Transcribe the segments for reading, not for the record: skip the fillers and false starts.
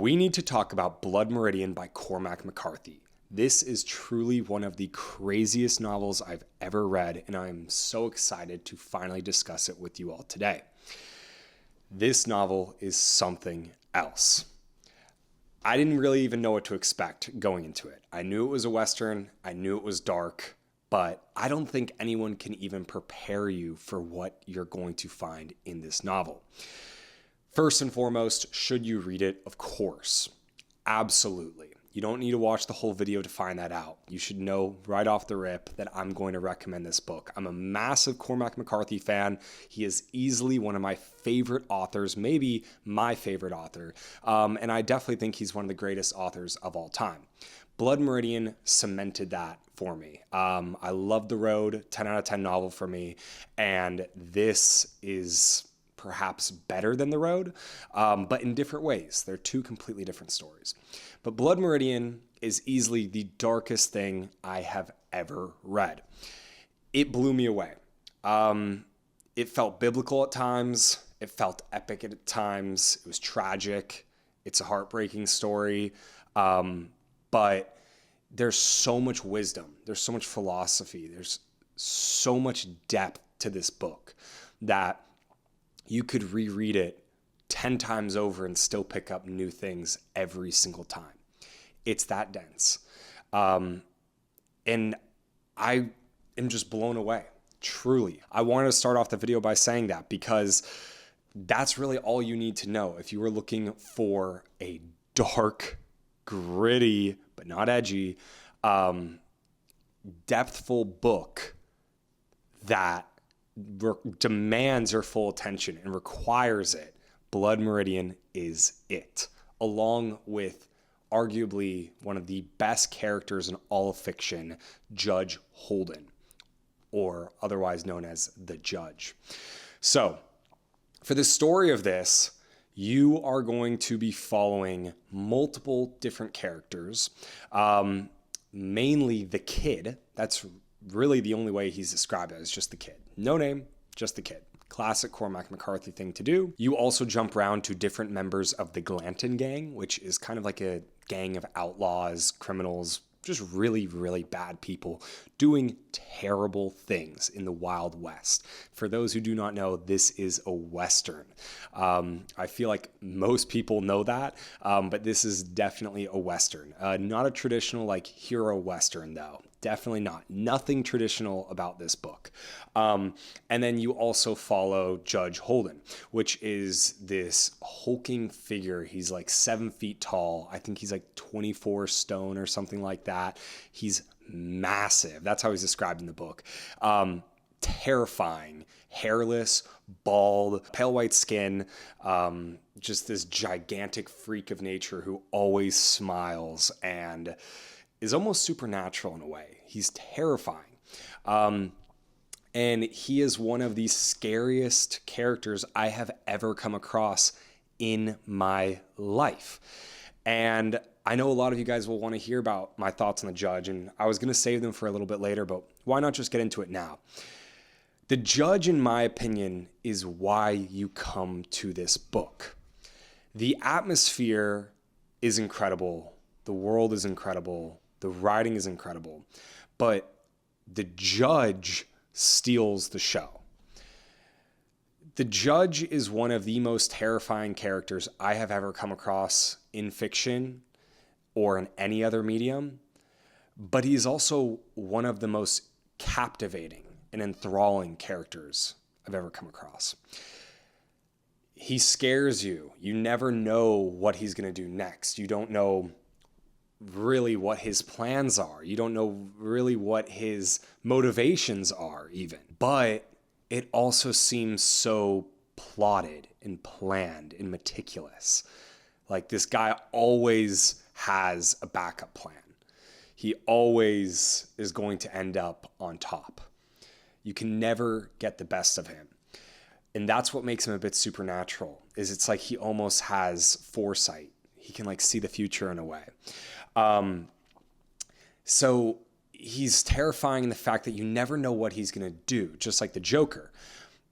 We need to talk about Blood Meridian by Cormac McCarthy. This is truly one of the craziest novels I've ever read, and I'm so excited to finally discuss it with you all today. This novel is something else. I didn't really even know what to expect going into it. I knew it was a Western, I knew it was dark, but I don't think anyone can even prepare you for what you're going to find in this novel. First and foremost, should you read it? Of course. Absolutely. You don't need to watch the whole video to find that out. You should know right off the rip that I'm going to recommend this book. I'm a massive Cormac McCarthy fan. He is easily one of my favorite authors, maybe my favorite author. And I definitely think he's one of the greatest authors of all time. Blood Meridian cemented that for me. I love The Road, 10 out of 10 novel for me. And this is perhaps better than The Road, but in different ways. They're two completely different stories. But Blood Meridian is easily the darkest thing I have ever read. It blew me away. It felt biblical at times. It felt epic at times. It was tragic. It's a heartbreaking story. But there's so much wisdom. There's so much philosophy. There's so much depth to this book that you could reread it 10 times over and still pick up new things every single time. It's that dense. And I am just blown away, truly. I wanted to start off the video by saying that because that's really all you need to know. If you were looking for a dark, gritty, but not edgy, depthful book that demands your full attention and requires it, Blood Meridian is it, along with arguably one of the best characters in all of fiction, Judge Holden, or otherwise known as the Judge. So, for the story of this, you are going to be following multiple different characters, mainly the kid. That's really the only way he's described as just the kid. No name, just the kid. Classic Cormac McCarthy thing to do. You also jump around to different members of the Glanton gang, which is kind of like a gang of outlaws, criminals, just really, really bad people doing terrible things in the Wild West. For those who do not know, this is a Western. I feel like most people know that, but this is definitely a Western. Not a traditional like hero Western though. Definitely not. Nothing traditional about this book. And then you also follow Judge Holden, which is this hulking figure. He's like 7 feet tall. I think he's like 24 stone or something like that. He's massive. That's how he's described in the book. Terrifying, hairless, bald, pale white skin, just this gigantic freak of nature who always smiles and is almost supernatural in a way. He's terrifying. And he is one of the scariest characters I have ever come across in my life. And I know a lot of you guys will want to hear about my thoughts on the Judge, and I was going to save them for a little bit later, but why not just get into it now? The Judge, in my opinion, is why you come to this book. The atmosphere is incredible. The world is incredible. The writing is incredible, but the Judge steals the show. The Judge is one of the most terrifying characters I have ever come across in fiction or in any other medium, but he's also one of the most captivating and enthralling characters I've ever come across. He scares you. You never know what he's going to do next. You don't know really what his plans are. You don't know really what his motivations are even. But it also seems so plotted and planned and meticulous. Like this guy always has a backup plan. He always is going to end up on top. You can never get the best of him. And that's what makes him a bit supernatural, is it's like he almost has foresight. He can like see the future in a way. So he's terrifying in the fact that you never know what he's going to do, just like the Joker.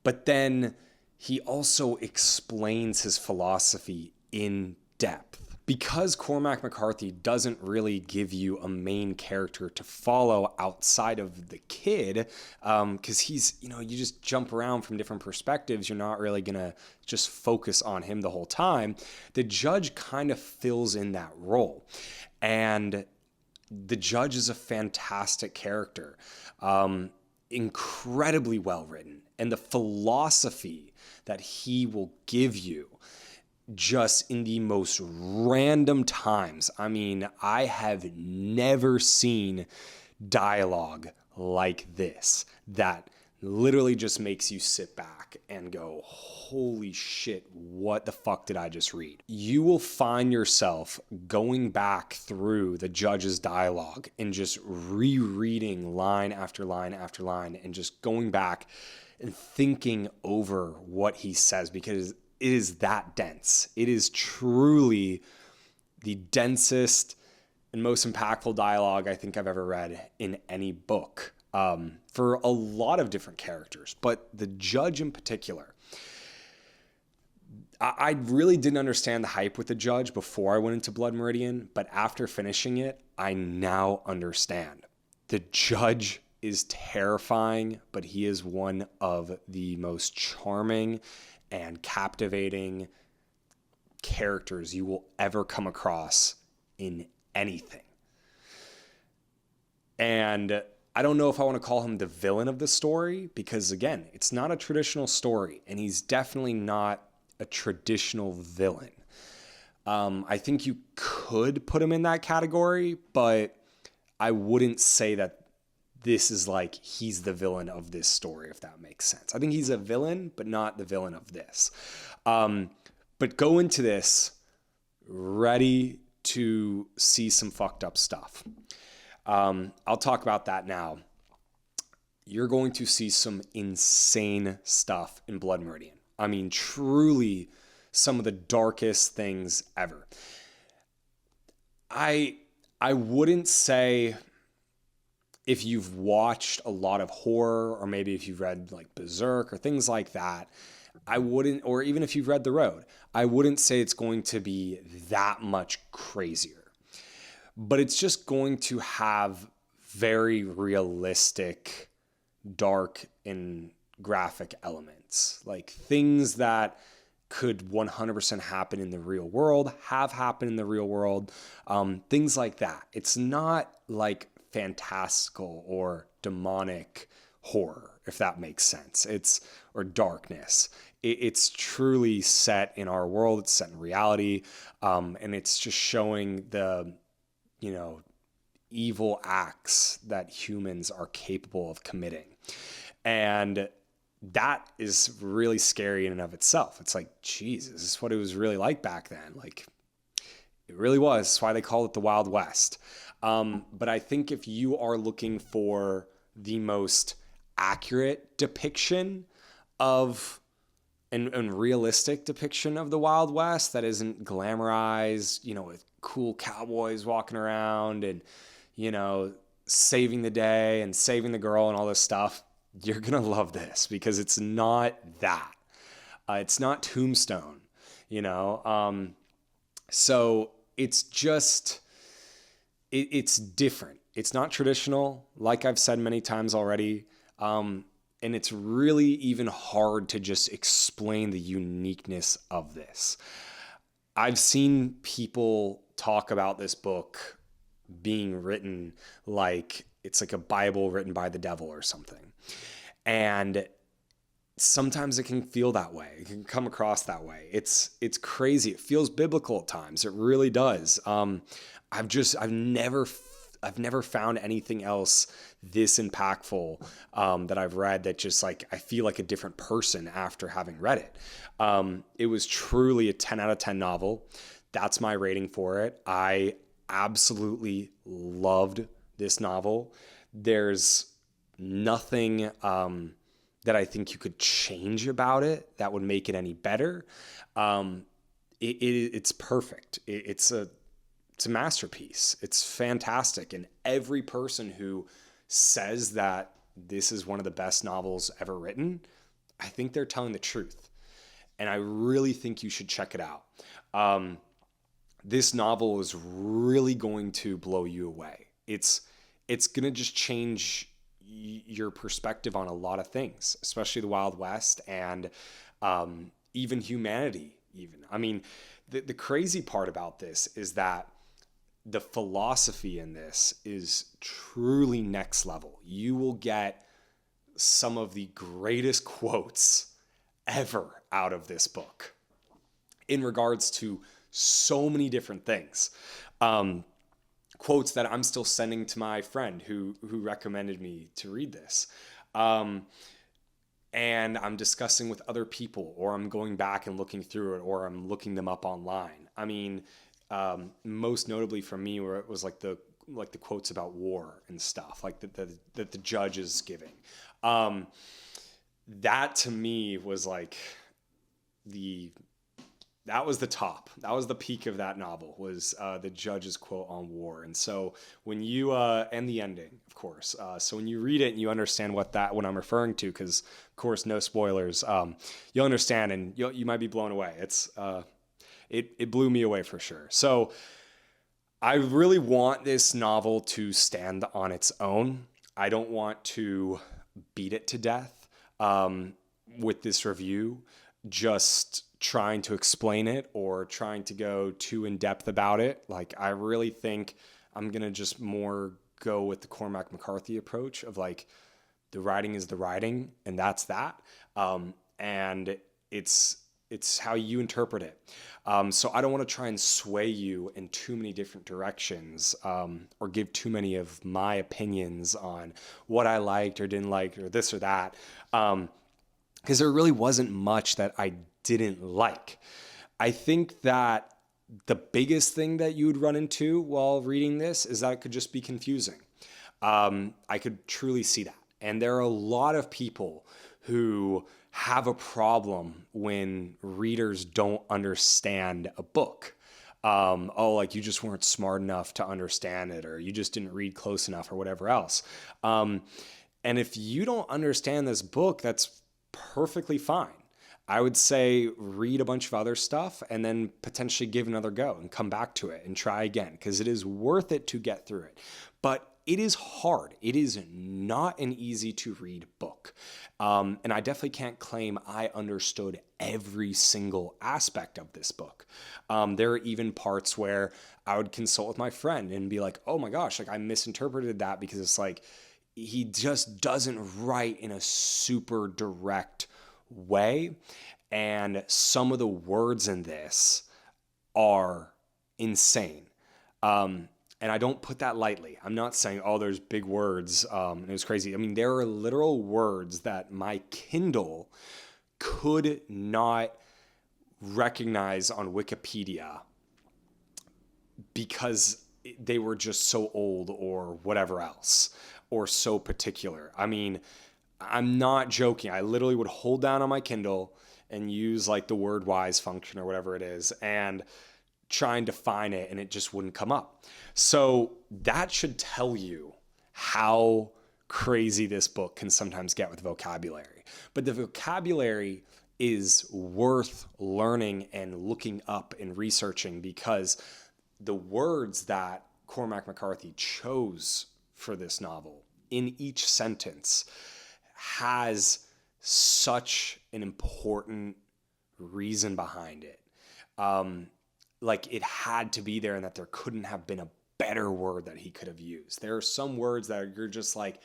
But then he also explains his philosophy in depth. because Cormac McCarthy doesn't really give you a main character to follow outside of the kid, because he's, you just jump around from different perspectives. You're not really going to just focus on him the whole time. The judge kind of fills in that role. And the judge is a fantastic character, incredibly well written. And the philosophy that he will give you just in the most random times. I mean, I have never seen dialogue like this that literally just makes you sit back and go, holy shit, what the fuck did I just read? You will find yourself going back through the judge's dialogue and just rereading line after line after line and just going back and thinking over what he says, because it is that dense. It is truly the densest and most impactful dialogue I think I've ever read in any book, for a lot of different characters, but the judge in particular. I really didn't understand the hype with the judge before I went into Blood Meridian, but after finishing it, I now understand. The judge is terrifying, but he is one of the most charming and captivating characters you will ever come across in anything. And I don't know if I want to call him the villain of the story, because again, it's not a traditional story, and he's definitely not a traditional villain. I think you could put him in that category, but I wouldn't say that this is like he's the villain of this story, if that makes sense. I think he's a villain, but not the villain of this. But go into this ready to see some fucked up stuff. I'll talk about that now. You're going to see some insane stuff in Blood Meridian. I mean, truly some of the darkest things ever. I wouldn't say, if you've watched a lot of horror, or maybe if you've read like Berserk or things like that, I wouldn't, or even if you've read The Road, I wouldn't say it's going to be that much crazier. But it's just going to have very realistic, dark, and graphic elements. Like things that could 100% happen in the real world, have happened in the real world, things like that. It's not like fantastical or demonic horror, if that makes sense. Or darkness. It's truly set in our world. It's set in reality. And it's just showing the, evil acts that humans are capable of committing. And that is really scary in and of itself. It's like, Jesus, this is what it was really like back then. Like, it really was. That's why they call it the Wild West. But I think if you are looking for the most accurate depiction of and realistic depiction of the Wild West that isn't glamorized, with cool cowboys walking around and, saving the day and saving the girl and all this stuff, you're going to love this, because it's not that. It's not Tombstone, So it's just, it's different. It's not traditional, like I've said many times already. And it's really even hard to just explain the uniqueness of this. I've seen people talk about this book being written like it's like a Bible written by the devil or something. And sometimes it can feel that way. It can come across that way. It's crazy. It feels biblical at times. It really does. I've never found anything else this impactful that I've read that just like, I feel like a different person after having read it. It was truly a 10 out of 10 novel. That's my rating for it. I absolutely loved this novel. There's nothing that I think you could change about it that would make it any better. It's perfect. It's a masterpiece. It's fantastic. And every person who says that this is one of the best novels ever written, I think they're telling the truth. And I really think you should check it out. this novel is really going to blow you away. It's going to just change your perspective on a lot of things, especially the Wild West and even humanity. I mean, the crazy part about this is that the philosophy in this is truly next level. You will get some of the greatest quotes ever out of this book in regards to so many different things. Quotes that I'm still sending to my friend who recommended me to read this. And I'm discussing with other people, or I'm going back and looking through it, or I'm looking them up online. I mean, most notably for me, where it was like the quotes about war and stuff, like that the judge is giving. That to me was like that was the top. That was the peak of that novel, was the judge's quote on war. And so when you, and the ending, of course. So when you read it and you understand what I'm referring to, because of course, no spoilers, you'll understand and you might be blown away. It blew me away for sure. So I really want this novel to stand on its own. I don't want to beat it to death with this review, just trying to explain it or trying to go too in depth about it. Like, I really think I'm going to just more go with the Cormac McCarthy approach of like, the writing is the writing and that's that. And it's how you interpret it. So I don't want to try and sway you in too many different directions, or give too many of my opinions on what I liked or didn't like or this or that. Because there really wasn't much that I didn't like. I think that the biggest thing that you would run into while reading this is that it could just be confusing. I could truly see that. And there are a lot of people who have a problem when readers don't understand a book. Like you just weren't smart enough to understand it, or you just didn't read close enough, or whatever else. And if you don't understand this book, that's perfectly fine. I would say read a bunch of other stuff and then potentially give another go and come back to it and try again, because it is worth it to get through it. But it is hard. It is not an easy to read book. And I definitely can't claim I understood every single aspect of this book. There are even parts where I would consult with my friend and be like, oh my gosh, like I misinterpreted that, because it's like, he just doesn't write in a super direct way. And some of the words in this are insane. And I don't put that lightly. I'm not saying, oh, there's big words. It was crazy. I mean, there are literal words that my Kindle could not recognize on Wikipedia because they were just so old or whatever else, or so particular. I mean, I'm not joking. I literally would hold down on my Kindle and use like the word wise function or whatever it is, and trying to find it, and it just wouldn't come up. So that should tell you how crazy this book can sometimes get with vocabulary. But the vocabulary is worth learning and looking up and researching, because the words that Cormac McCarthy chose for this novel in each sentence has such an important reason behind it. Like it had to be there, and that there couldn't have been a better word that he could have used. There are some words that you're just like,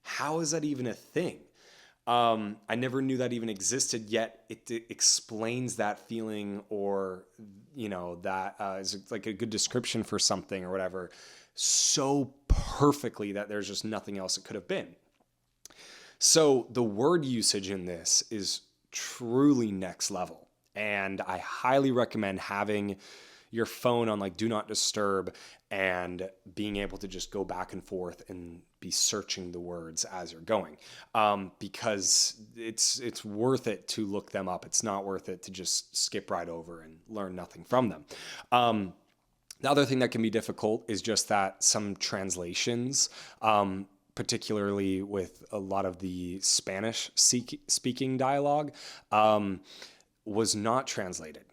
how is that even a thing? I never knew that even existed, yet it explains that feeling, or, you know, that is like a good description for something or whatever, so perfectly that there's just nothing else it could have been. So the word usage in this is truly next level. And I highly recommend having your phone on like do not disturb and being able to just go back and forth and be searching the words as you're going, because it's worth it to look them up. It's not worth it to just skip right over and learn nothing from them. The other thing that can be difficult is just that some translations, particularly with a lot of the Spanish speaking dialogue, was not translated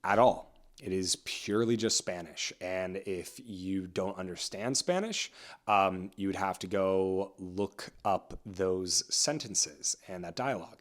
at all. It is purely just Spanish. And if you don't understand Spanish, you would have to go look up those sentences and that dialogue.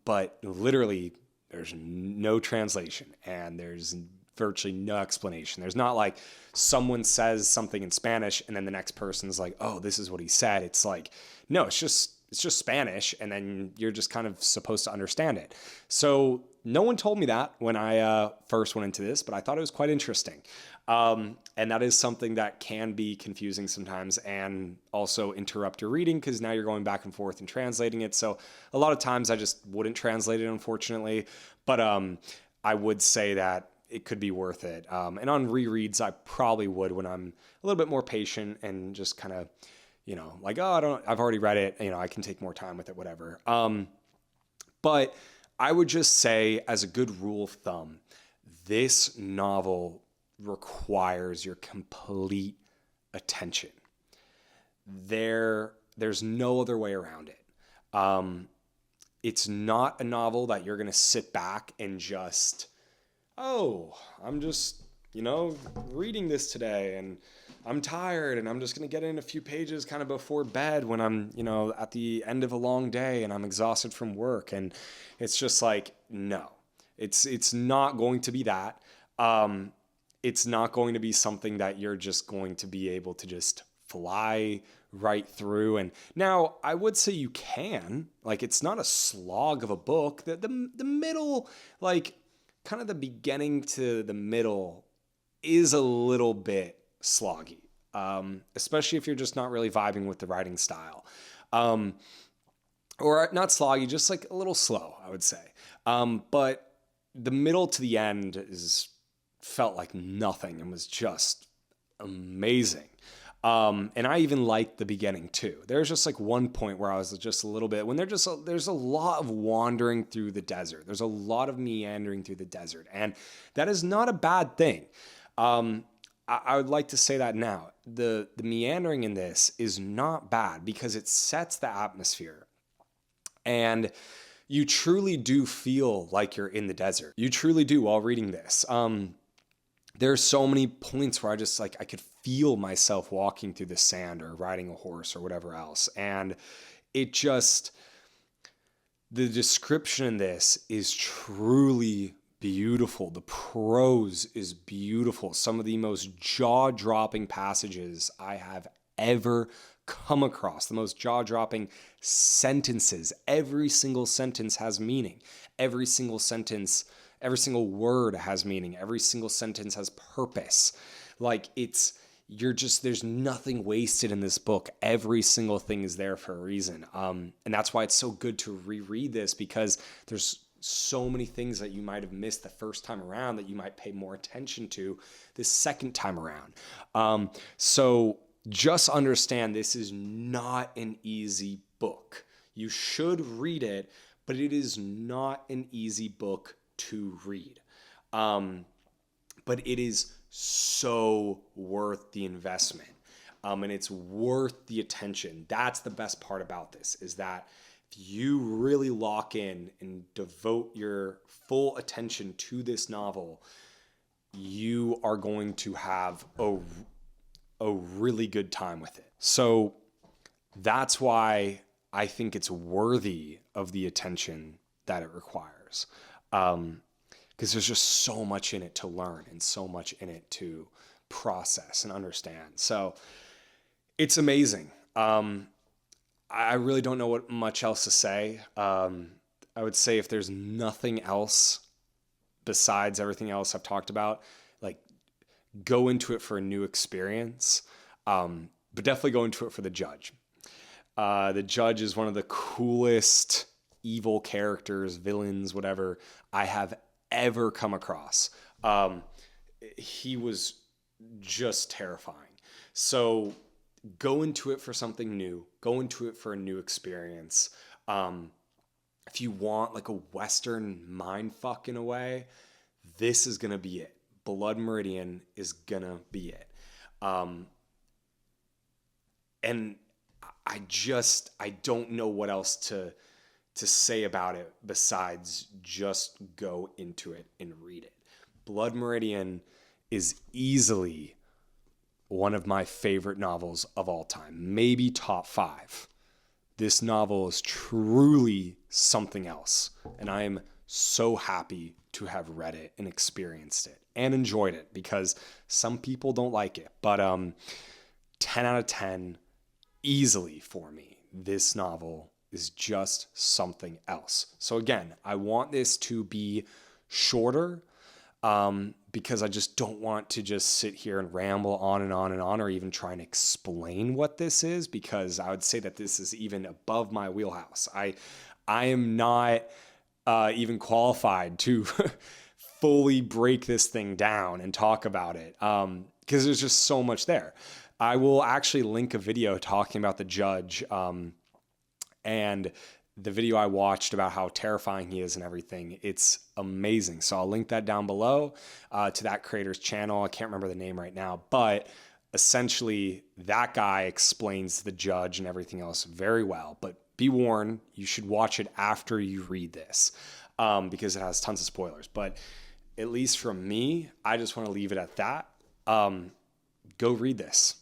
But literally, there's no translation and there's virtually no explanation. There's not like someone says something in Spanish and then the next person's like, oh, this is what he said. It's like, no, it's just Spanish, and then you're just kind of supposed to understand it. So no one told me that when I first went into this, but I thought it was quite interesting. And that is something that can be confusing sometimes and also interrupt your reading because now you're going back and forth and translating it. So a lot of times I just wouldn't translate it, unfortunately. But I would say that it could be worth it. And on rereads, I probably would when I'm a little bit more patient and just kind of, like, oh, I've already read it. I can take more time with it, whatever. But I would just say, as a good rule of thumb, this novel requires your complete attention. There's no other way around it. It's not a novel that you're going to sit back and just, I'm just, reading this today and I'm tired and I'm just going to get in a few pages kind of before bed when I'm, at the end of a long day and I'm exhausted from work. And it's just like, no, it's not going to be that. It's not going to be something that you're just going to be able to just fly right through. And now I would say you can, like, it's not a slog of a book. The middle, like kind of the beginning to the middle is a little bit sloggy, especially if you're just not really vibing with the writing style. Or not sloggy, just like a little slow, I would say. But the middle to the end felt like nothing and was just amazing. And I even liked the beginning too. There's just like one point where I was just a little bit, when there's a lot of wandering through the desert. There's a lot of meandering through the desert. And that is not a bad thing. I would like to say that now. The meandering in this is not bad because it sets the atmosphere. And you truly do feel like you're in the desert. You truly do while reading this. There's so many points where I could feel myself walking through the sand or riding a horse or whatever else. And it just, the description in this is truly beautiful. The prose is beautiful. Some of the most jaw-dropping passages I have ever come across. The most jaw-dropping sentences. Every single sentence has meaning. Every single word has meaning. Every single sentence has purpose. Like there's nothing wasted in this book. Every single thing is there for a reason. And that's why it's so good to reread this, because there's so many things that you might have missed the first time around that you might pay more attention to the second time around. So just understand this is not an easy book. You should read it, but it is not an easy book to read. But it is so worth the investment. And it's worth the attention. That's the best part about this, is that if you really lock in and devote your full attention to this novel, you are going to have a really good time with it. So that's why I think it's worthy of the attention that it requires. Because there's just so much in it to learn and so much in it to process and understand. So it's amazing. I really don't know what much else to say. I would say if there's nothing else besides everything else I've talked about, like, go into it for a new experience, but definitely go into it for the judge. The judge is one of the coolest evil characters, villains, whatever, I have ever come across. He was just terrifying. So go into it for something new. Go into it for a new experience. If you want like a Western mindfuck in a way, this is going to be it. Blood Meridian is going to be it. And I don't know what else to say about it besides just go into it and read it. Blood Meridian is easily one of my favorite novels of all time, maybe top 5. This novel is truly something else, and I am so happy to have read it and experienced it and enjoyed it, because some people don't like it, but 10 out of 10 easily for me. This novel is just something else. So again, I want this to be shorter, because I just don't want to just sit here and ramble on and on and on, or even try and explain what this is, because I would say that this is even above my wheelhouse. I am not even qualified to fully break this thing down and talk about it, because there's just so much there. I will actually link a video talking about the judge, and the video I watched about how terrifying he is and everything. It's amazing. So I'll link that down below to that creator's channel. I can't remember the name right now, but essentially that guy explains the judge and everything else very well. But be warned, you should watch it after you read this, because it has tons of spoilers. But at least from me, I just want to leave it at that. Go read this.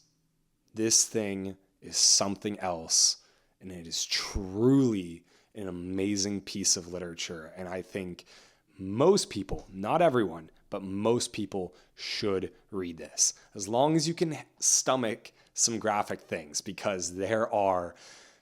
This thing is something else, and it is truly an amazing piece of literature. And I think most people, not everyone, but most people should read this, as long as you can stomach some graphic things, because there are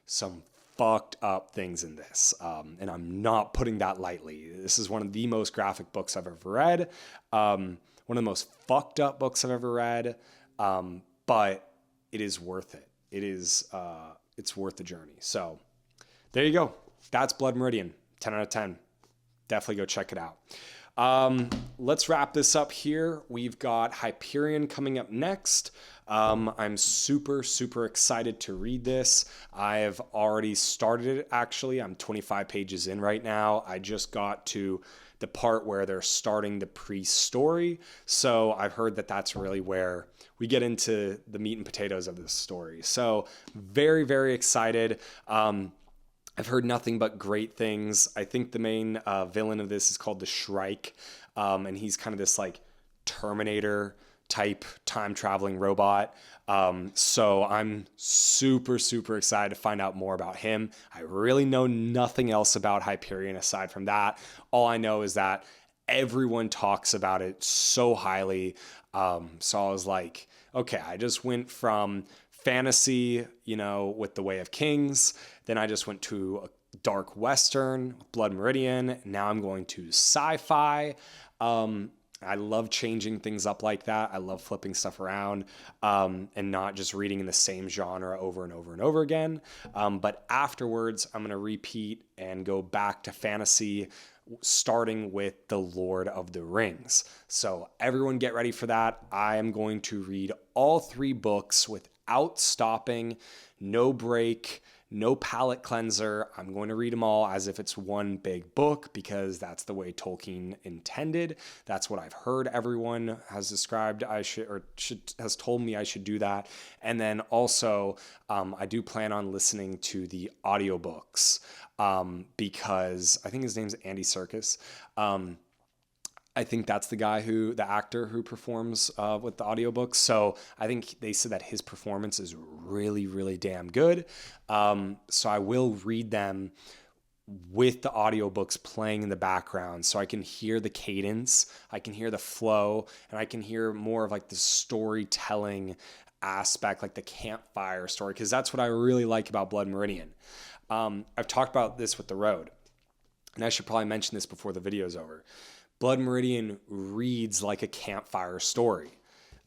some fucked up things in this. And I'm not putting that lightly. This is one of the most graphic books I've ever read. One of the most fucked up books I've ever read. But it is worth it. It's worth the journey. So there you go. That's Blood Meridian, 10 out of 10. Definitely go check it out. Let's wrap this up here. We've got Hyperion coming up next. I'm super, super excited to read this. I have already started it, actually. I'm 25 pages in right now. I just got to the part where they're starting the pre-story. So I've heard that that's really where we get into the meat and potatoes of this story. So very, very excited. I've heard nothing but great things. I think the main villain of this is called the Shrike, and he's kind of this like Terminator type time traveling robot. So I'm super, super excited to find out more about him. I really know nothing else about Hyperion aside from that. All I know is that everyone talks about it so highly. So I was like, okay, I just went from fantasy, with The Way of Kings. Then I just went to a dark Western, Blood Meridian. Now I'm going to sci-fi. I love changing things up like that. I love flipping stuff around, and not just reading in the same genre over and over and over again. But afterwards, I'm going to repeat and go back to fantasy, starting with The Lord of the Rings. So everyone get ready for that. I am going to read all 3 books without stopping, no break, no palate cleanser. I'm going to read them all as if it's one big book, because that's the way Tolkien intended. That's what I've heard everyone has described has told me I should do that. And then also, I do plan on listening to the audiobooks, because I think his name's Andy Serkis. I think that's the actor who performs with the audiobooks. So I think they said that his performance is really, really damn good. So I will read them with the audiobooks playing in the background, so I can hear the cadence, I can hear the flow, and I can hear more of like the storytelling aspect, like the campfire story, because that's what I really like about Blood Meridian. I've talked about this with The Road, and I should probably mention this before the video is over. Blood Meridian reads like a campfire story.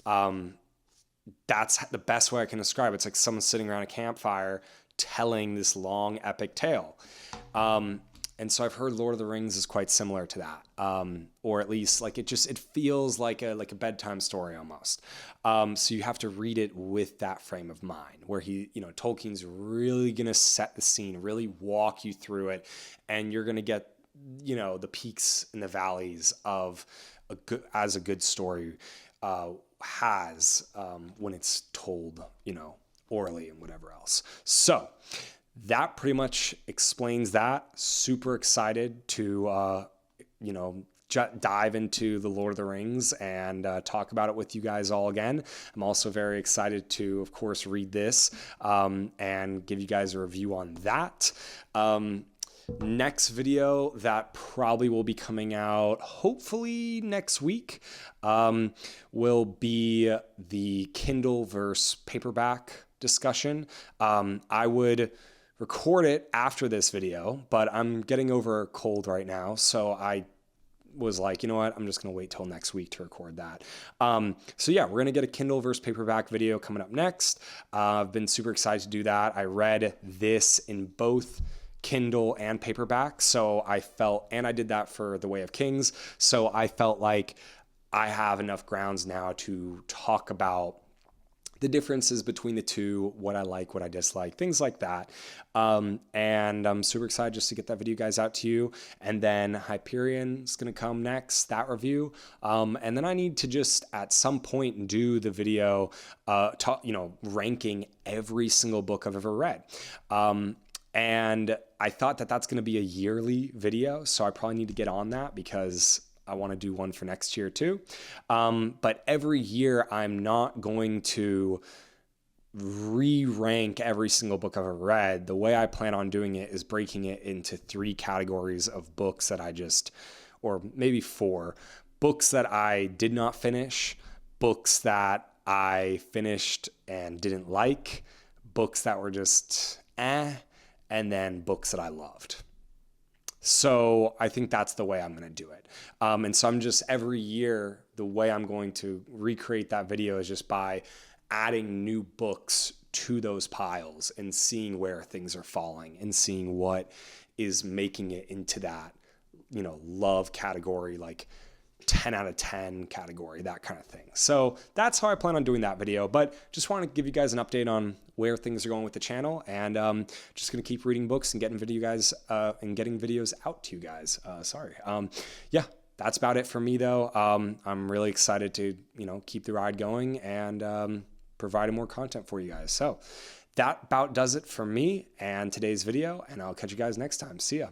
That's the best way I can describe it. It's like someone sitting around a campfire telling this long epic tale. And so I've heard Lord of the Rings is quite similar to that. Or at least like it feels like a bedtime story almost. So you have to read it with that frame of mind, where Tolkien's really going to set the scene, really walk you through it, and you're going to get the peaks and the valleys of a good story has when it's told, orally and whatever else. So that pretty much explains that. Super excited to, dive into the Lord of the Rings and talk about it with you guys all again. I'm also very excited to, of course, read this and give you guys a review on that. Next video that probably will be coming out hopefully next week will be the Kindle versus paperback discussion. I would record it after this video, but I'm getting over a cold right now, so I was like, you know what, I'm just going to wait till next week to record that. So yeah, we're going to get a Kindle versus paperback video coming up next. I've been super excited to do that. I read this in both Kindle and paperback, so I felt, and I did that for The Way of Kings, so I felt like I have enough grounds now to talk about the differences between the two, what I like, what I dislike, things like that. And I'm super excited just to get that video guys out to you. And then Hyperion is going to come next, that review. And then I need to just at some point do the video, ranking every single book I've ever read. And I thought that that's going to be a yearly video, so I probably need to get on that because I want to do one for next year too. But every year I'm not going to re-rank every single book I've ever read. The way I plan on doing it is breaking it into 3 categories of books that I just, or maybe 4, books that I did not finish, books that I finished and didn't like, books that were just and then books that I loved. So I think that's the way I'm going to do it. And so I'm just every year, the way I'm going to recreate that video is just by adding new books to those piles and seeing where things are falling and seeing what is making it into that, love category, like 10 out of 10 category, that kind of thing. So that's how I plan on doing that video, but just want to give you guys an update on where things are going with the channel, and just going to keep reading books and getting videos out to you guys. Yeah, that's about it for me though. I'm really excited to, keep the ride going and providing more content for you guys. So that about does it for me and today's video, and I'll catch you guys next time. See ya.